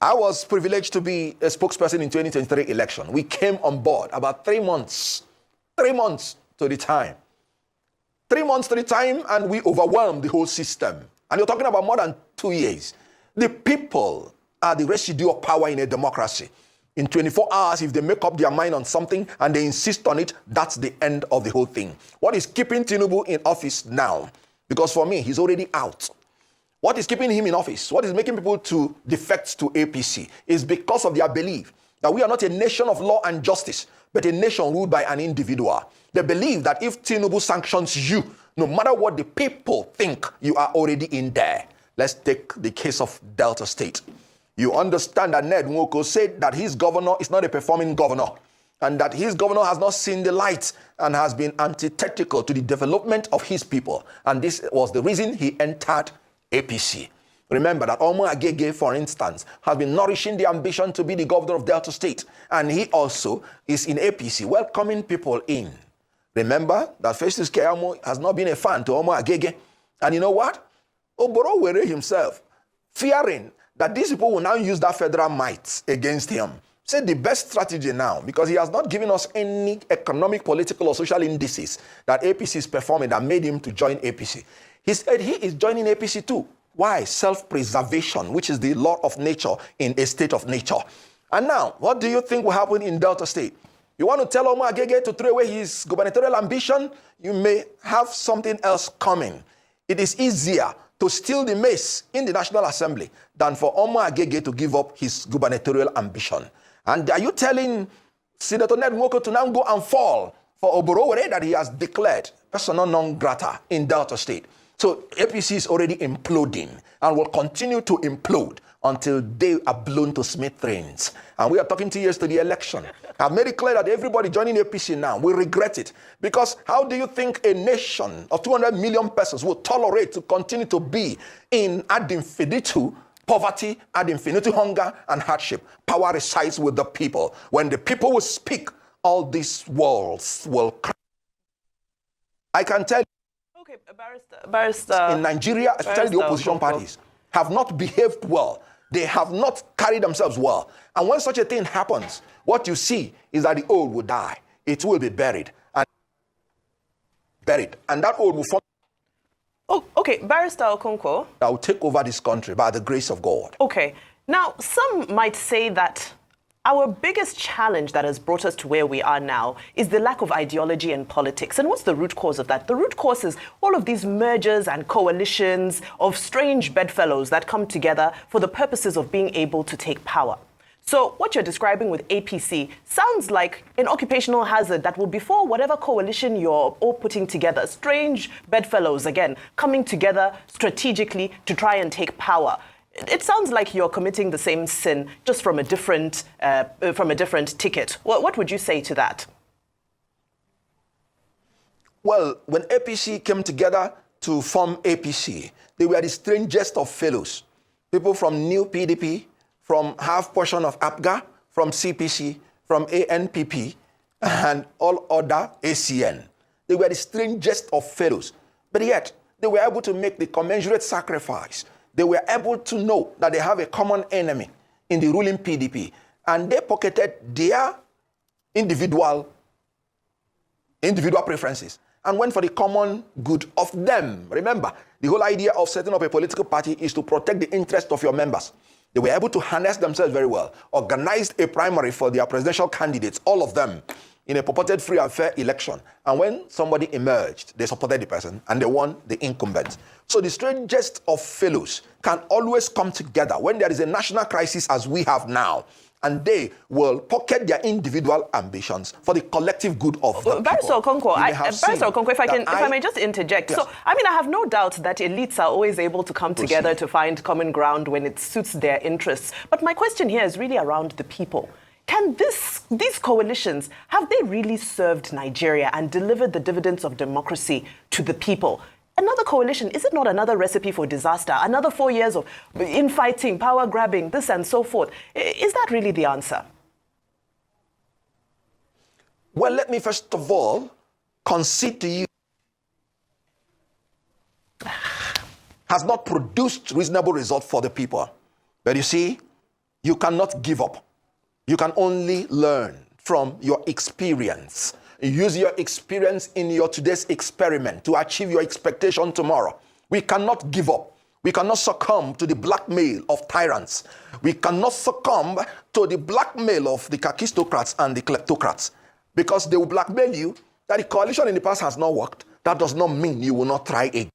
I was privileged to be a spokesperson in 2023 election. We came on board about 3 months. 3 months to the time. 3 months to the time, and we overwhelmed the whole system. And you're talking about more than 2 years. The people are the residue of power in a democracy. In 24 hours, if they make up their mind on something and they insist on it, that's the end of the whole thing. What is keeping Tinubu in office now? Because for me, he's already out. What is keeping him in office? What is making people to defect to APC is because of their belief that we are not a nation of law and justice, but a nation ruled by an individual. They believe that if Tinubu sanctions you, no matter what the people think, you are already in there. Let's take the case of Delta State. You understand that Ned Nwoko said that his governor is not a performing governor, and that his governor has not seen the light and has been antithetical to the development of his people. And this was the reason he entered APC. Remember that Omo Agege, for instance, has been nourishing the ambition to be the governor of Delta State. And he also is in APC, welcoming people in. Remember that Festus Keyamo has not been a fan to Omo Agege. And you know what? Oborowere himself, fearing that these people will now use that federal might against him, said the best strategy now, because he has not given us any economic, political, or social indices that APC is performing that made him to join APC. He said he is joining APC too. Why? Self-preservation, which is the law of nature in a state of nature. And now, what do you think will happen in Delta State? You want to tell Omo Agege to throw away his gubernatorial ambition? You may have something else coming. It is easier to steal the mace in the National Assembly than for Omo Agege to give up his gubernatorial ambition. And are you telling Senator Ned Nwoko to now go and fall for Oborowere that he has declared persona non grata in Delta State? So APC is already imploding and will continue to implode until they are blown to smithereens. And we are talking 2 years to the election. I've made it clear that everybody joining APC now will regret it. Because how do you think a nation of 200 million persons will tolerate to continue to be in ad infinitum poverty, ad infinitum hunger and hardship? Power resides with the people. When the people will speak, all these walls will crack. I can tell you, Barrister. In Nigeria, especially the opposition parties, have not behaved well. They have not carried themselves well. And when such a thing happens, what you see is that the old will die. It will be buried. And that old will form. Oh, okay, Barrister Okonkwo. That will take over this country by the grace of God. Okay. Now, some might say that our biggest challenge that has brought us to where we are now is the lack of ideology in politics. And what's the root cause of that? The root cause is all of these mergers and coalitions of strange bedfellows that come together for the purposes of being able to take power. So what you're describing with APC sounds like an occupational hazard that will befall whatever coalition you're all putting together. Strange bedfellows, again, coming together strategically to try and take power. It sounds like you're committing the same sin, just from a different ticket. What would you say to that? Well, when APC came together to form APC, they were the strangest of fellows. People from New PDP, from half portion of APGA, from CPC, from ANPP, and all other ACN. They were the strangest of fellows. But yet, they were able to make the commensurate sacrifice. They were able to know that they have a common enemy in the ruling PDP, and they pocketed their individual preferences and went for the common good of them. Remember, the whole idea of setting up a political party is to protect the interest of your members. They were able to harness themselves very well, organized a primary for their presidential candidates, all of them, in a purported free and fair election. And when somebody emerged, they supported the person and they won the incumbent. So the strangest of fellows can always come together when there is a national crisis as we have now, and they will pocket their individual ambitions for the collective good of the Barrister Okonkwo, if I may just interject. Yes. So, I mean, I have no doubt that elites are always able to come together to find common ground when it suits their interests. But my question here is really around the people. Can these coalitions, have they really served Nigeria and delivered the dividends of democracy to the people? Another coalition, is it not another recipe for disaster? Another 4 years of infighting, power grabbing, this and so forth. Is that really the answer? Well, let me first of all concede to you has not produced reasonable results for the people. But you see, You cannot give up. You can only learn from your experience. Use your experience in your today's experiment to achieve your expectation tomorrow. We cannot give up. We cannot succumb to the blackmail of tyrants. We cannot succumb to the blackmail of the kakistocrats and the kleptocrats, because they will blackmail you that the coalition in the past has not worked. That does not mean you will not try again.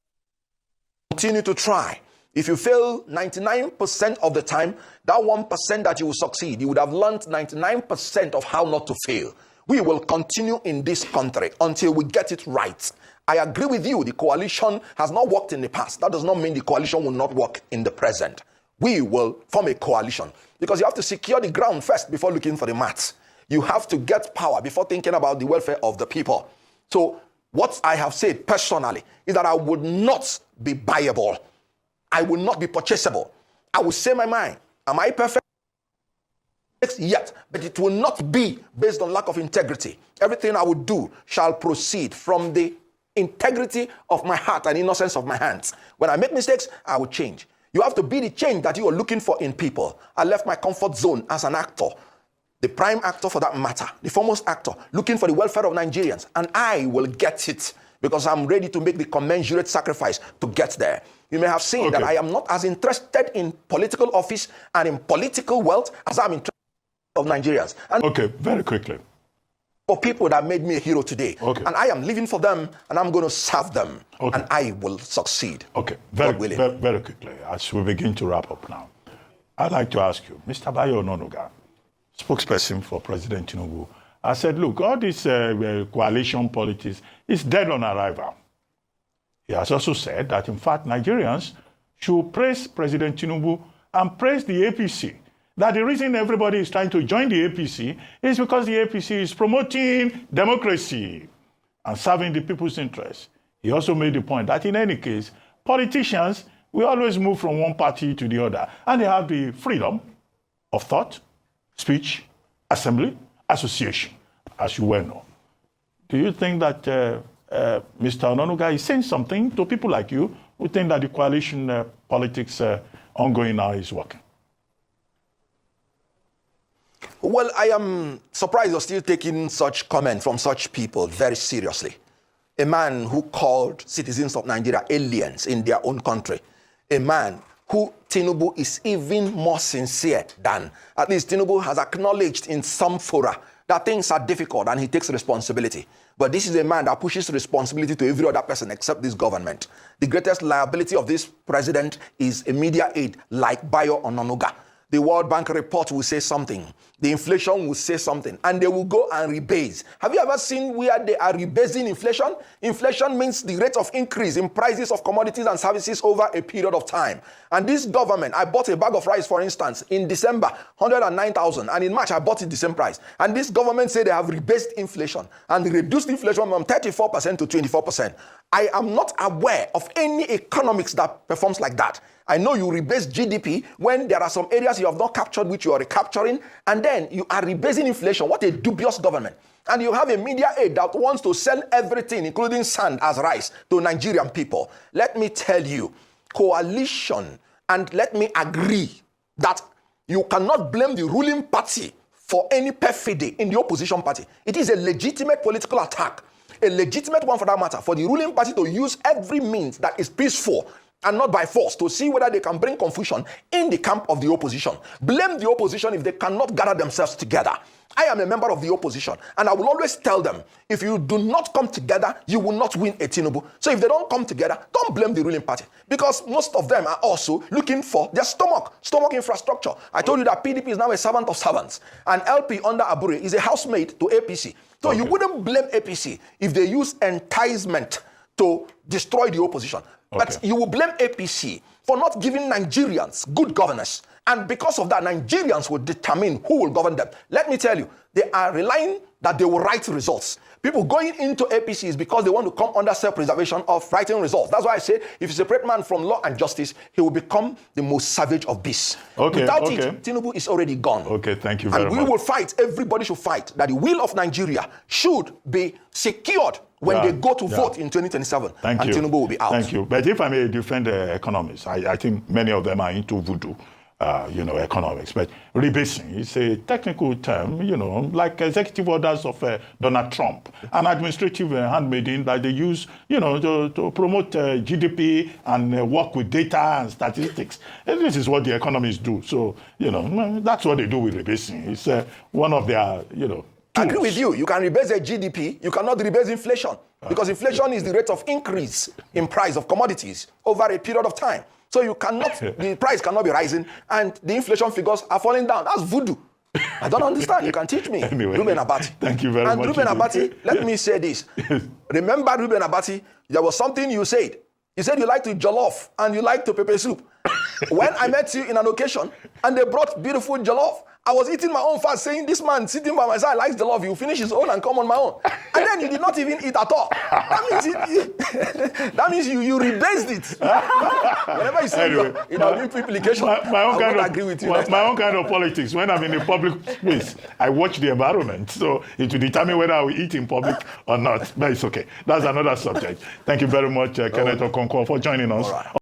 Continue to try. If you fail 99% of the time, that 1% that you will succeed, you would have learned 99% of how not to fail. We will continue in this country until we get it right. I agree with you, the coalition has not worked in the past. That does not mean the coalition will not work in the present. We will form a coalition, because you have to secure the ground first before looking for the mats. You have to get power before thinking about the welfare of the people. So what I have said personally is that I would not be buyable. I will not be purchasable. I will say my mind. Am I perfect? Yet, but it will not be based on lack of integrity. Everything I would do shall proceed from the integrity of my heart and innocence of my hands. When I make mistakes, I will change. You have to be the change that you are looking for in people. I left my comfort zone as an actor, the prime actor for that matter, the foremost actor, looking for the welfare of Nigerians, and I will get it, because I'm ready to make the commensurate sacrifice to get there. You may have seen that I am not as interested in political office and in political wealth as I'm interested in Nigerians. And very quickly. For people that made me a hero today. And I am living for them, and I'm going to serve them, and I will succeed. Very quickly, as we begin to wrap up now, I'd like to ask you, Mr. Bayo Ononuga, spokesperson for President Tinubu, I said, look, all this coalition politics is dead on arrival. He has also said that, in fact, Nigerians should praise President Tinubu and praise the APC. That the reason everybody is trying to join the APC is because the APC is promoting democracy and serving the people's interests. He also made the point that, in any case, politicians will always move from one party to the other, and they have the freedom of thought, speech, assembly, association, as you well know. Do you think that Mr. Ononuga is saying something to people like you who think that the coalition politics ongoing now is working? Well, I am surprised you're still taking such comment from such people very seriously. A man who called citizens of Nigeria aliens in their own country. A man who Tinubu is even more sincere than. At least Tinubu has acknowledged in some fora that things are difficult and he takes responsibility. But this is a man that pushes responsibility to every other person except this government. The greatest liability of this president is a media aide like Bayo Ononuga. The World Bank report will say something. The inflation will say something. And they will go and rebase. Have you ever seen where they are rebasing inflation? Inflation means the rate of increase in prices of commodities and services over a period of time. And this government, I bought a bag of rice, for instance, in December, 109,000. And in March, I bought it the same price. And this government said they have rebased inflation and reduced inflation from 34% to 24%. I am not aware of any economics that performs like that. I know you rebase GDP when there are some areas you have not captured, which you are recapturing, and then you are rebasing inflation. What a dubious government. And you have a media aide that wants to sell everything, including sand as rice, to Nigerian people. Let me tell you, coalition, and let me agree that you cannot blame the ruling party for any perfidy in the opposition party. It is a legitimate political attack, a legitimate one for that matter, for the ruling party to use every means that is peaceful and not by force to see whether they can bring confusion in the camp of the opposition. Blame the opposition if they cannot gather themselves together. I am a member of the opposition, and I will always tell them, if you do not come together, you will not win a Tinubu. So if they don't come together, don't blame the ruling party, because most of them are also looking for their stomach infrastructure. I told you that PDP is now a servant of servants, and LP under Abure is a housemaid to APC. So you wouldn't blame APC if they use enticement to destroy the opposition. But you will blame APC for not giving Nigerians good governance. And because of that, Nigerians will determine who will govern them. Let me tell you, they are relying that they will write results. People going into APC is because they want to come under self-preservation of writing results. That's why I say, if you separate man from law and justice, he will become the most savage of beasts. Without it, Tinubu is already gone. Thank you very much. And we will fight, everybody should fight, that the will of Nigeria should be secured when they go to vote in 2027. Thank you. Tinubu will be out. Thank you. But if I may defend the economists, I think many of them are into voodoo. economics. But rebasing is a technical term, like executive orders of Donald Trump, an administrative handmaiden that they use, to promote GDP and work with data and statistics. And this is what the economists do. So, that's what they do with rebasing. It's one of their, tools. I agree with you. You can rebase the GDP. You cannot rebase inflation because inflation is the rate of increase in price of commodities over a period of time. So you cannot, the price cannot be rising and the inflation figures are falling down. That's voodoo. I don't understand. You can teach me. Anyway, Ruben Abati. Thank you very much. And Ruben Abati, let me say this. Remember, Ruben Abati, there was something you said. You said you like to jollof and you like to pepper soup. When I met you in an occasion and they brought beautiful jollof, I was eating my own fast, saying, this man sitting by my side likes jollof. You finish his own and come on my own. And then you did not even eat at all. That means you rebased it. Whenever you say anyway, implication, I won't agree with you. My own kind of politics. When I'm in a public space, I watch the environment. So it will determine whether I will eat in public or not. But it's okay. That's another subject. Thank you very much, Kenneth Okonkwo, for joining us.